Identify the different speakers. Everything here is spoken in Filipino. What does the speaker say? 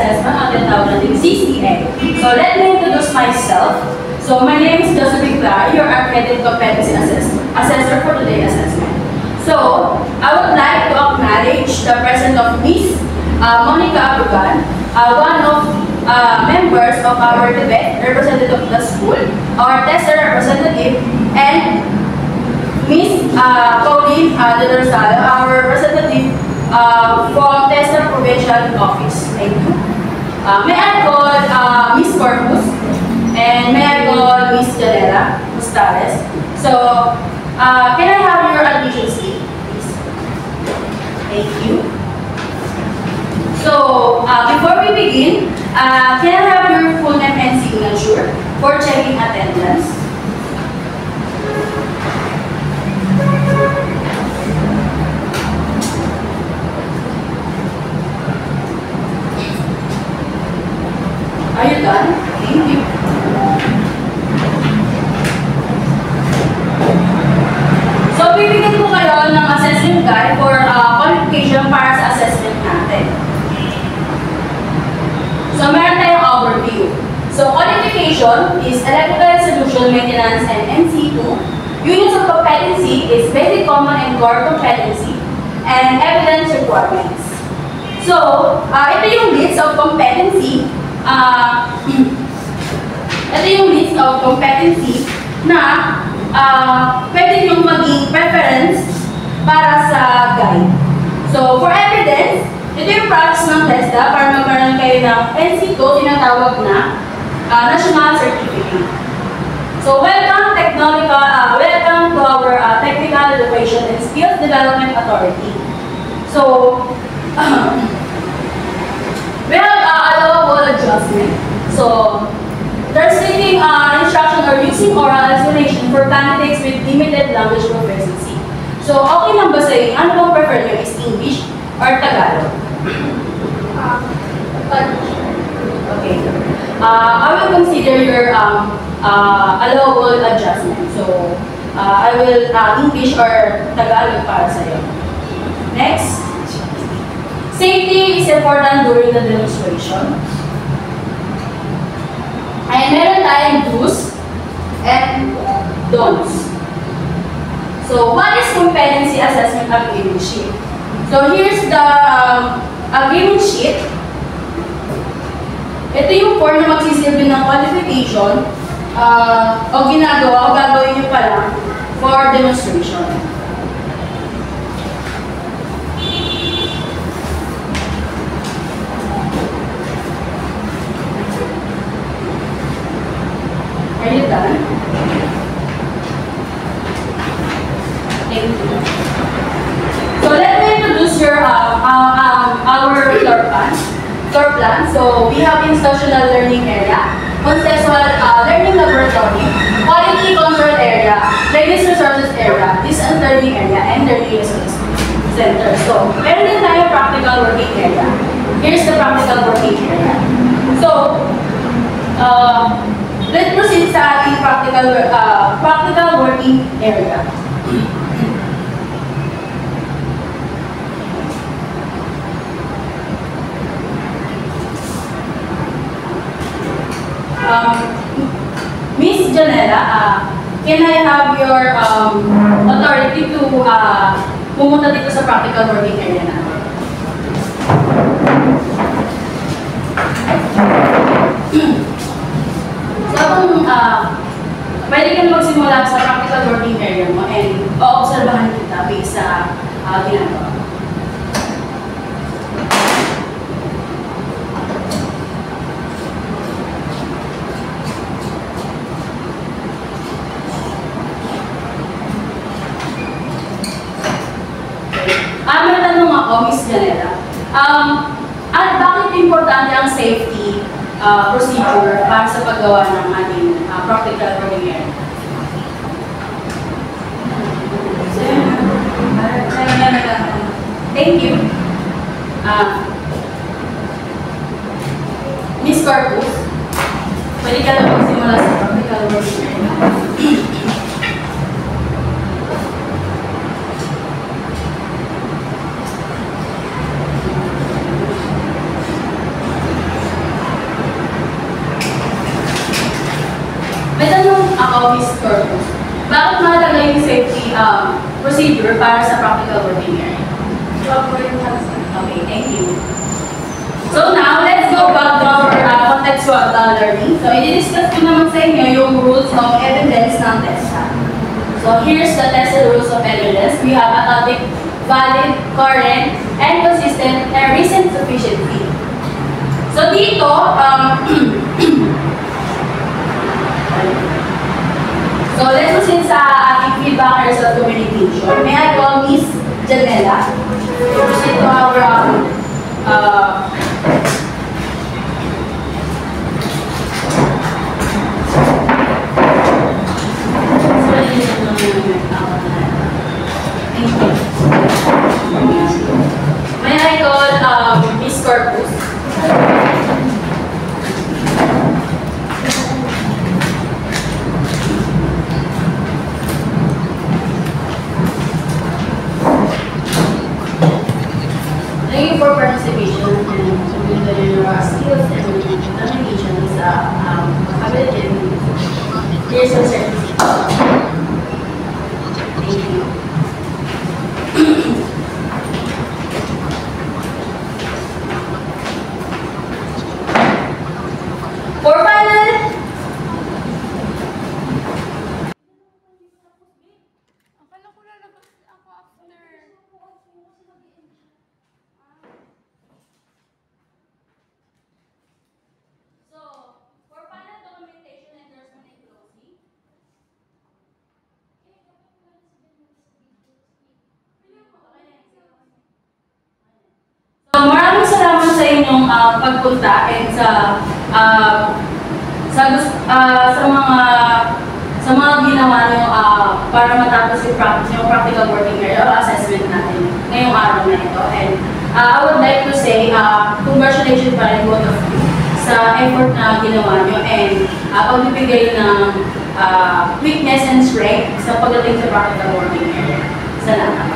Speaker 1: assessment ang tinatawag natin CCA. So let me introduce myself. So my name is Josephine Clara, your accredited competency assessor for today's assessment. So I would like to acknowledge the presence of Miss Monica Abrugan, one of members of our debate representative of the school, our tester representative, and Miss Pauline De Rosado, our representative from Tester Provincial Office. Thank you. May I call Miss Corpus, and may I call Miss Janela Mustales. So, can I have your admission slip, please? Thank you. So, before we begin, can I have your full name and signature for checking attendance? Are you done? Thank you. So, bibigyan ko kayo ng assessment guide for qualification para sa assessment natin. So, meron tayong overview. So, qualification is electrical solution maintenance and NC2. Units of competency is basic, common, and core competency, and evidence requirements. So, ito yung list of competency. Ito yung list of competency na pwede yung maging preference para sa guide. So, for evidence, ito yung products ng TESDA para magkaroon kayo ng NC2, tinatawag na National Certificate. So, welcome to our Technical Education and Skills Development Authority. So, we have allowable adjustment. So, there's taking instruction or using oral explanation for candidates with limited language proficiency. So, okay lang ba sa inyo? Ano bang prefer nyo? Is English or Tagalog? Okay. I will consider your allowable adjustment. So, I will English or Tagalog para sa iyo. Next. Safety is important during the demonstration. And meron tayong do's and don'ts. So, what is competency assessment agreement sheet? So, here's the agreement sheet. Ito yung form na magsisilbi ng qualification o ginagawa o gagawin nyo pa lang for demonstration. Are you done? Thank you. So let me introduce our floor plan. So we have institutional learning area, conceptual learning laboratory, quality control area, readiness resources area, distance learning area, and learning resource center. So meron din tayo practical working area. Here's the practical working area. So let's proceed sa ating practical working area. Miss Janela, can I have your authority to pumunta dito sa practical working area natin? So, pwede ka na magsimula sa practical working area mo and o-obserbahan kita based sa ginagawa. May tanong ako, Miss Janela. Bakit importante ang safety procedure para sa paggawa ng ating practical working area? Thank you. Miss Corpus, pwede ka na magsimula sa practical working area. office corpus. Bakit mahalaga yung safety procedure para sa practical working area? Okay, thank you. So now, let's go back to our contextual learning. So, i-discuss ko naman sa inyo yung rules of evidence ng TESDA. So, here's the TESDA rules of evidence. We have authentic, valid, current, and consistent, and recent sufficiency. So, dito, so, let's proceed sa ating feedback and result communication. May I call Miss Janela to proceed to our may I call Miss Corpus? Thank you for participation and to your skills and determination sa ability. Here's your certificate. Thank you. For final,
Speaker 2: Akala ko lalabas ako after.
Speaker 1: so for final documentation, endorsement, and closing. So maraming salamat sa inyong pagpunta and sa mga ginawa niyo para matapos yung practical working area assessment natin ngayong araw na ito. And I would like to say congratulations pa rin both of you sa effort na ginawa niyo and pagbibigay ng weakness and strength sa pagdating sa practical working area. Salamat.